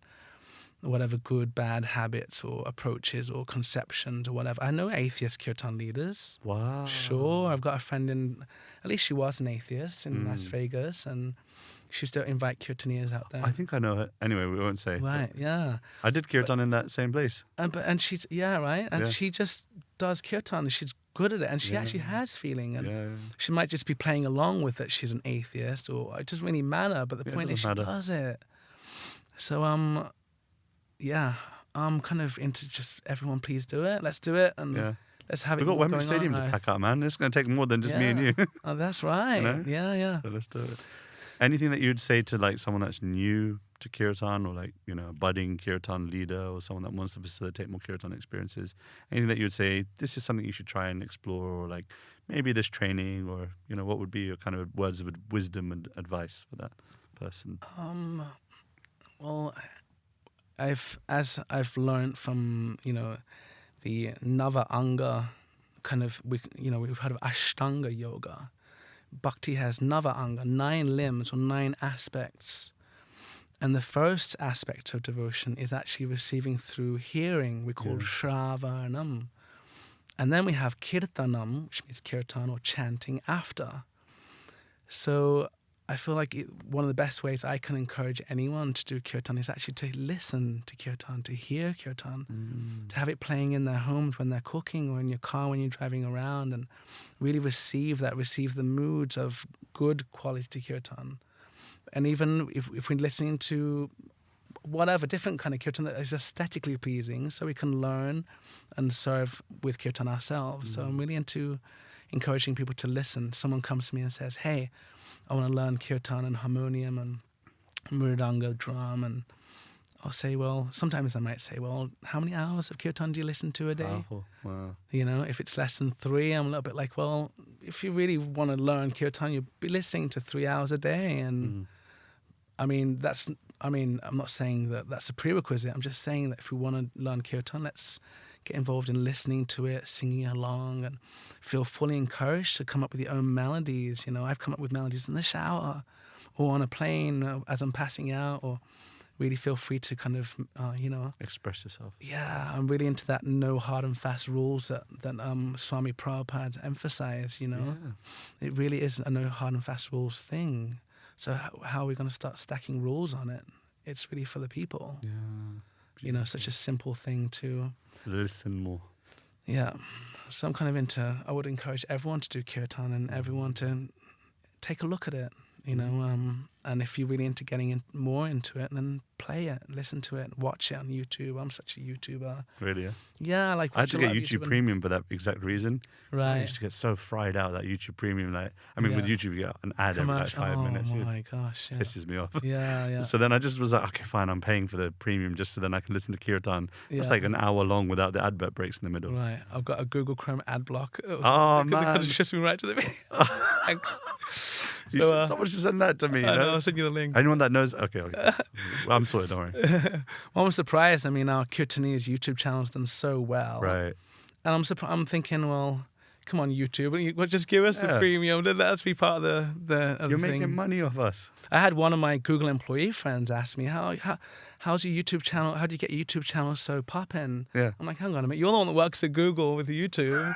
whatever good, bad habits or approaches or conceptions or whatever. I know atheist kirtan leaders. Wow. Sure. I've got a friend at least she was an atheist in Las Vegas, and she used to invite Kirtaniyas out there. I think I know her. Anyway, we won't say. Right, yeah. I did kirtan in that same place. And she, right? And Yeah. she just does kirtan. She's good at it, and she actually has feeling. And she might just be playing along with it. She's an atheist, or it doesn't really matter. But the point is, she does it. So, yeah, I'm kind of into just everyone, please do it. Let's do it, and let's have it. We've got Wembley going Stadium on, to pack out, man. It's going to take more than just me and you. Oh, that's right. You know? Yeah. So let's do it. Anything that you'd say to like someone that's new to kirtan, or like, you know, a budding kirtan leader, or someone that wants to facilitate more kirtan experiences? Anything that you'd say, this is something you should try and explore, or like maybe this training, or, you know, what would be your kind of words of wisdom and advice for that person? Well, as I've learned from, you know, the Nava Anga kind of, we've heard of Ashtanga yoga. Bhakti has Nava Anga, 9 limbs or 9 aspects. And the first aspect of devotion is actually receiving through hearing. We call Shravanam. And then we have Kirtanam, which means kirtan or chanting after. So I feel like one of the best ways I can encourage anyone to do kirtan is actually to listen to kirtan, to hear kirtan, to have it playing in their homes when they're cooking, or in your car when you're driving around, and really receive the moods of good quality kirtan. And even if we're listening to whatever different kind of kirtan that is aesthetically pleasing, so we can learn and serve with kirtan ourselves. So I'm really into encouraging people to listen. Someone comes to me and says, hey, I want to learn kirtan and harmonium and mridanga, drum, and I'll say, well, sometimes I might say, well, how many hours of kirtan do you listen to a day? Powerful. Wow. You know, if it's less than 3, I'm a little bit like, well, if you really want to learn kirtan, you'll be listening to 3 hours a day. And I'm not saying that that's a prerequisite. I'm just saying that if we want to learn kirtan, let's get involved in listening to it, singing along, and feel fully encouraged to come up with your own melodies. You know, I've come up with melodies in the shower or on a plane as I'm passing out, or really feel free to kind of, express yourself. Yeah, I'm really into that no hard and fast rules that Swami Prabhupada emphasized, you know. Yeah. It really is a no hard and fast rules thing. So how are we going to start stacking rules on it? It's really for the people. Yeah. You know, such a simple thing to listen more. Yeah. So I'm kind of I would encourage everyone to do kirtan, and everyone to take a look at it, you know, and if you're really into getting more into it, then play it, listen to it, watch it on YouTube. I'm such a YouTuber. Really? Yeah. Yeah, like I had to get YouTube Premium for that exact reason. Right. So I used to get so fried out, that YouTube Premium. Like, I mean, with YouTube, you get an ad every like 5 minutes. Oh my gosh, yeah. Pisses me off. Yeah. So then I just was like, okay, fine, I'm paying for the Premium just so then I can listen to kirtan. It's like an hour long without the advert breaks in the middle. Right. I've got a Google Chrome ad block. Oh, man. Because it's just me right to the video. Thanks. So, someone should send that to me. I know, I'll send you the link. Anyone that knows, okay. I'm sorted, don't worry. Well, I'm surprised. I mean, our Kirtaniyas YouTube channel's done so well. Right. And I'm thinking, well, come on, YouTube, just give us the premium. Let us be part of the You're thing. making money off us. I had one of my Google employee friends ask me, how's your YouTube channel? How do you get your YouTube channel so poppin'? Yeah. I'm like, hang on a minute. You're the one that works at Google with YouTube.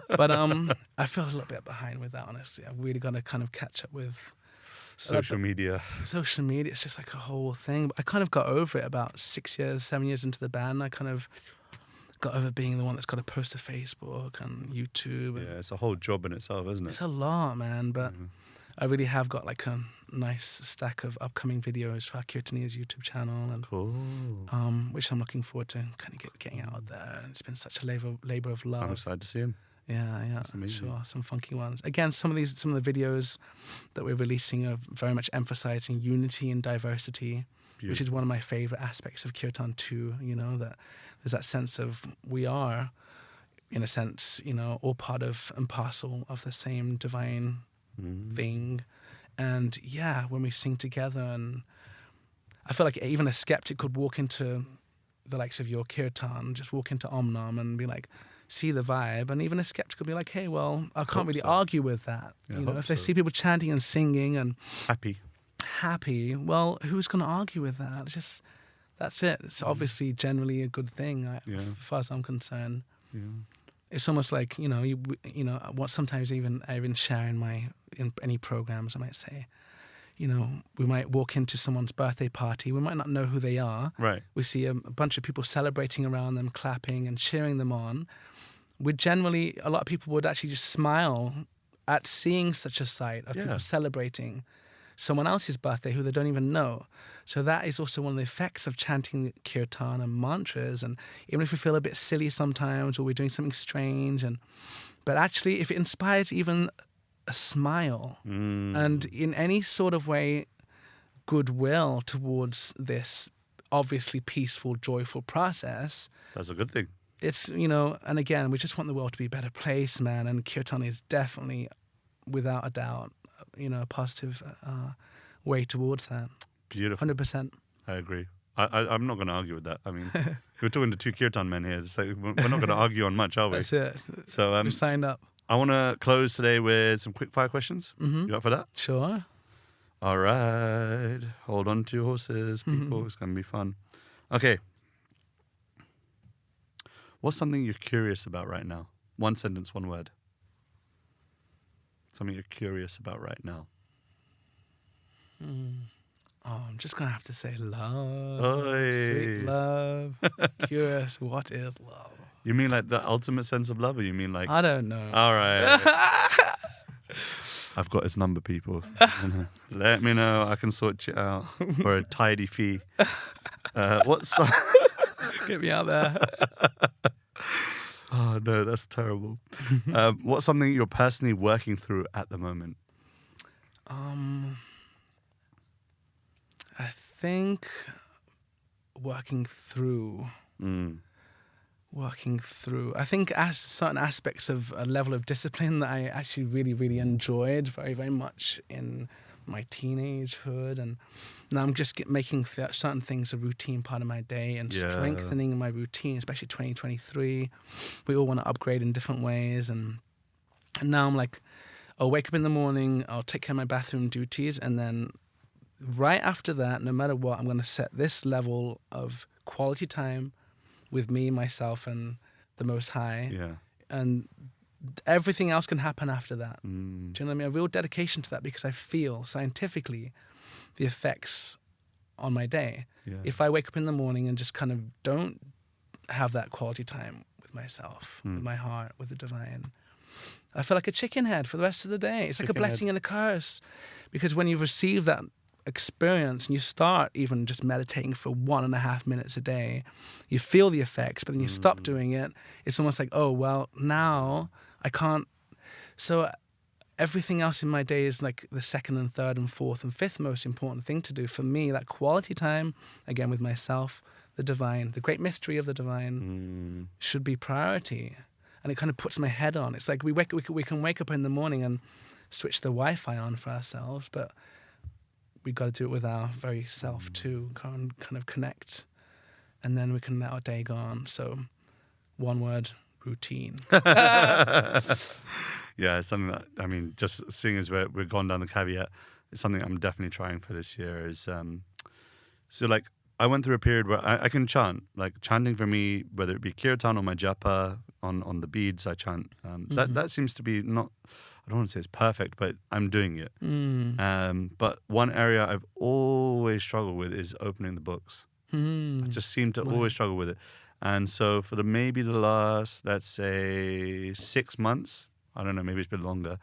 But I feel a little bit behind with that, honestly. I've really got to kind of catch up with social media. Social media, it's just like a whole thing. But I kind of got over it about 7 years into the band. I kind of got over being the one that's got to post to Facebook and YouTube. Yeah, it's a whole job in itself, isn't it? It's a lot, man. But I really have got like a nice stack of upcoming videos for Kirtaniyas YouTube channel, and cool. Which I'm looking forward to kind of getting out there. And it's been such a labor of love. I'm excited to see him. Yeah, sure. Some funky ones. Again, some of the videos that we're releasing are very much emphasizing unity and diversity, which is one of my favorite aspects of Kirtan too. You know, that there's that sense of we are, in a sense, you know, all part of and parcel of the same divine thing. And yeah, when we sing together, and I feel like even a skeptic could walk into the likes of your Kirtan, just walk into Om Nam and be like, see the vibe, and even a skeptic will be like, hey, well, I can't really argue with that. Yeah, you know, if they see people chanting and singing and happy, well, who's going to argue with that? It's just That's it. It's obviously generally a good thing, as far as I'm concerned. Yeah. It's almost like, what sometimes even share in any programs, I might say, we might walk into someone's birthday party. We might not know who they are. Right. We see a bunch of people celebrating around them, clapping and cheering them on. A lot of people would actually just smile at seeing such a sight of people celebrating someone else's birthday who they don't even know. So that is also one of the effects of chanting kirtan and mantras. And even if we feel a bit silly sometimes, or we're doing something strange, but actually if it inspires even a smile and in any sort of way goodwill towards this obviously peaceful, joyful process, that's a good thing. It's, and again, we just want the world to be a better place, man. And kirtan is definitely, without a doubt, a positive way towards that. Beautiful. 100%. I agree. I'm not going to argue with that. I mean, we're talking to two kirtan men here. It's like, we're not going to argue on much, are we? That's it. So we signed up. I want to close today with some quick fire questions. You up for that? Sure. All right. Hold on to your horses, people. It's going to be fun. Okay. What's something you're curious about right now? One sentence, one word. Something you're curious about right now. Oh, I'm just going to have to say love. Oy. Sweet love. Curious. What is love? You mean like the ultimate sense of love, or you mean like... I don't know. All right. I've got his number, people. Let me know. I can sort you out for a tidy fee. What's... Get me out there. Oh, no, that's terrible. What's something you're personally working through at the moment? I think working through. I think as certain aspects of a level of discipline that I actually really, really enjoyed very, very much in my teenagehood, and now I'm just making certain things a routine part of my day and strengthening my routine, especially 2023. We all want to upgrade in different ways, and now I'm like, I'll wake up in the morning, I'll take care of my bathroom duties, and then right after that, no matter what, I'm going to set this level of quality time with me, myself, and the Most High. Yeah. And everything else can happen after that. Do you know what I mean? A real dedication to that, because I feel scientifically the effects on my day. Yeah. If I wake up in the morning and just kind of don't have that quality time with myself, with my heart, with the divine, I feel like a chicken head for the rest of the day. It's like a blessing and a curse. Because when you receive that experience and you start even just meditating for 1.5 minutes a day, you feel the effects, but then you stop doing it. It's almost like, oh, well, now I can't. So everything else in my day is like the second and third and fourth and fifth most important thing to do. For me, that quality time, again, with myself, the divine, the great mystery of the divine should be priority. And it kind of puts my head on. It's like we can wake up in the morning and switch the Wi-Fi on for ourselves, but we got to do it with our very self too, kind of connect, and then we can let our day go on. So, one word: routine. Yeah, it's something that, I mean, just seeing as we've gone down the caveat, it's something I'm definitely trying for this year. Is so like I went through a period where I can chant. Like chanting for me, whether it be kirtan or my japa on the beads, I chant. That seems to be not. I don't want to say it's perfect, but I'm doing it. But one area I've always struggled with is opening the books. I just seem to always struggle with it. And so for maybe the last, let's say, 6 months, I don't know, maybe it's been longer,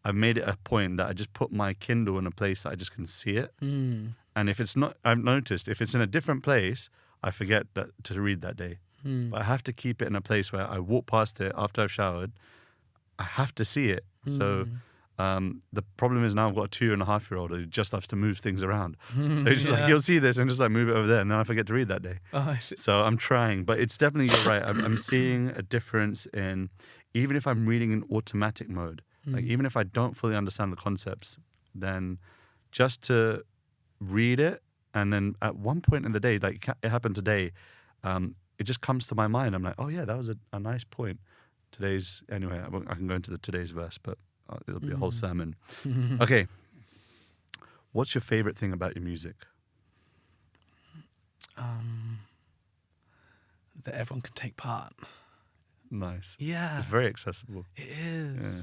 I've made it a point that I just put my Kindle in a place that I just can see it. And if it's not, I've noticed, if it's in a different place, I forget to read that day. But I have to keep it in a place where I walk past it after I've showered. I have to see it. So the problem is now I've got a 2.5-year-old who just loves to move things around. So he's just like, you'll see this and just like move it over there, and then I forget to read that day. Oh, I see. So I'm trying, but it's definitely, you're right. I'm seeing a difference in, even if I'm reading in automatic mode, like even if I don't fully understand the concepts, then just to read it, and then at one point in the day, like it happened today, it just comes to my mind. I'm like, oh yeah, that was a nice point. Anyway, I can go into today's verse, but it'll be a whole sermon. Okay. What's your favorite thing about your music? that everyone can take part. Nice. Yeah. It's very accessible. It is. Yeah.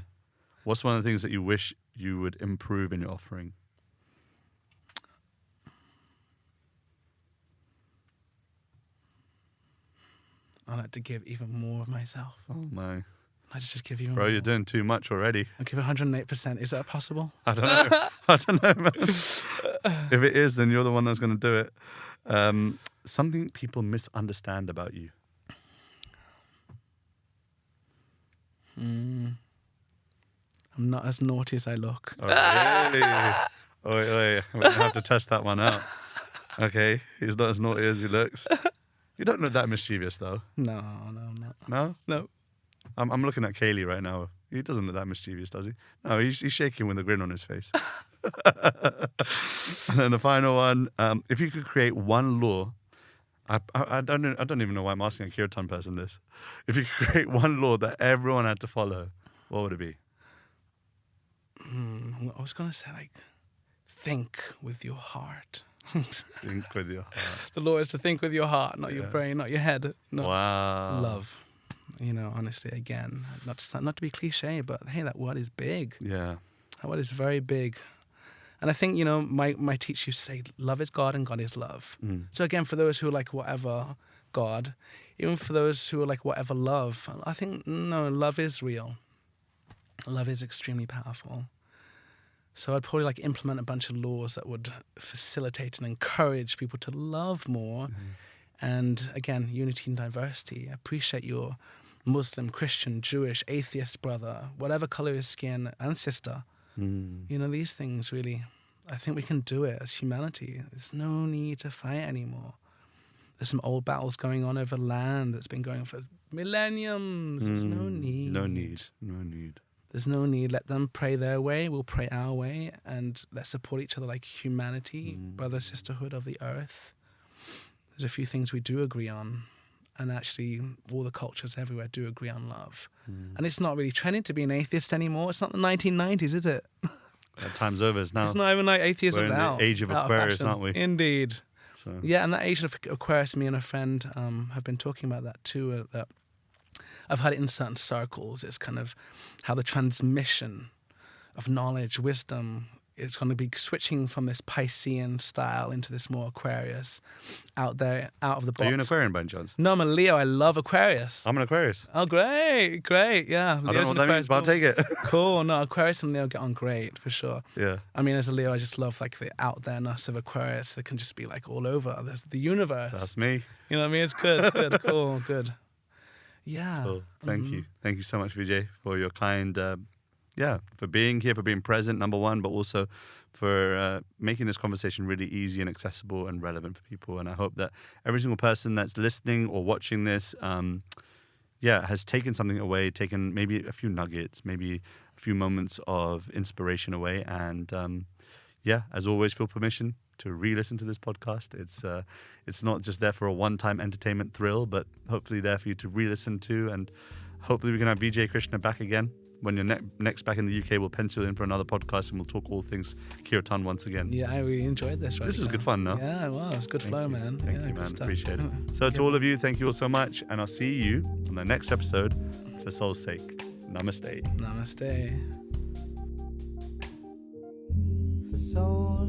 What's one of the things that you wish you would improve in your offering? I like to give even more of myself. Oh my. I just give even Bro, more. you're doing too much already. I give 108%. Is that possible? I don't know. I don't know, man. If it is, then you're the one that's going to do it. Something people misunderstand about you. I'm not as naughty as I look. Oh, really? Oi. We're going to have to test that one out. Okay. He's not as naughty as he looks. You don't look that mischievous, though. No, I'm not. No? No. I'm looking at Kaylee right now. He doesn't look that mischievous, does he? No, he's shaking with a grin on his face. And then the final one, if you could create one law, I don't even know why I'm asking a Kirtan person this. If you could create one law that everyone had to follow, what would it be? I was going to say, like, think with your heart. Think with your heart. The law is to think with your heart, not your brain, not your head. No. Wow. Love. You know, honestly, again, not to be cliche, but hey, that word is big. Yeah. That word is very big. And I think, you know, my teacher used to say, love is God and God is love. So again, for those who are like whatever God, even for those who are like whatever love, I think, no, love is real. Love is extremely powerful. So I'd probably like implement a bunch of laws that would facilitate and encourage people to love more. And again, unity and diversity. I appreciate your Muslim, Christian, Jewish, atheist brother, whatever color his skin, and sister. You know, these things really, I think we can do it as humanity. There's no need to fight anymore. There's some old battles going on over land that's been going for millenniums. There's no need. No need. There's no need. Let them pray their way. We'll pray our way. And let's support each other like humanity, brother, sisterhood of the earth. There's a few things we do agree on. And actually, all the cultures everywhere do agree on love. And it's not really trending to be an atheist anymore. It's not the 1990s, is it? That time's over. It's now. It's not even like atheism We're in now. the age of Aquarius, aren't we? Indeed. So. Yeah, and that age of Aquarius, me and a friend have been talking about that too. That I've had it in certain circles. It's kind of how the transmission of knowledge, wisdom, it's going to be switching from this Piscean style into this more Aquarius, out there, out of the box. Are you an Aquarian by any chance? No, I'm a Leo. I love Aquarius. I'm an Aquarius. Oh, great. Yeah. I don't know what that means, but I'll take it. Cool. No, Aquarius and Leo get on great, for sure. Yeah. I mean, as a Leo, I just love like the out there-ness of Aquarius. They can just be like all over. There's the universe. That's me. You know what I mean? It's good. Good. Cool. Good. Yeah. Cool. Thank you. Thank you so much, Vijay, for your kind, for being here, for being present, number one, but also for making this conversation really easy and accessible and relevant for people. And I hope that every single person that's listening or watching this, has taken something away, taken maybe a few nuggets, maybe a few moments of inspiration away. And as always, feel permission to re-listen to this podcast. It's not just there for a one-time entertainment thrill, but hopefully there for you to re-listen to. And hopefully we can have Vijay Krsna back again. When you're next back in the UK, we'll pencil in for another podcast and we'll talk all things Kirtan once again. Yeah, I really enjoyed this. This was good fun, no? Yeah, it was. Good flow, man. Thank you, man. Appreciate it. So to all of you, thank you all so much. And I'll see you on the next episode for Soul's sake. Namaste. Namaste. For soul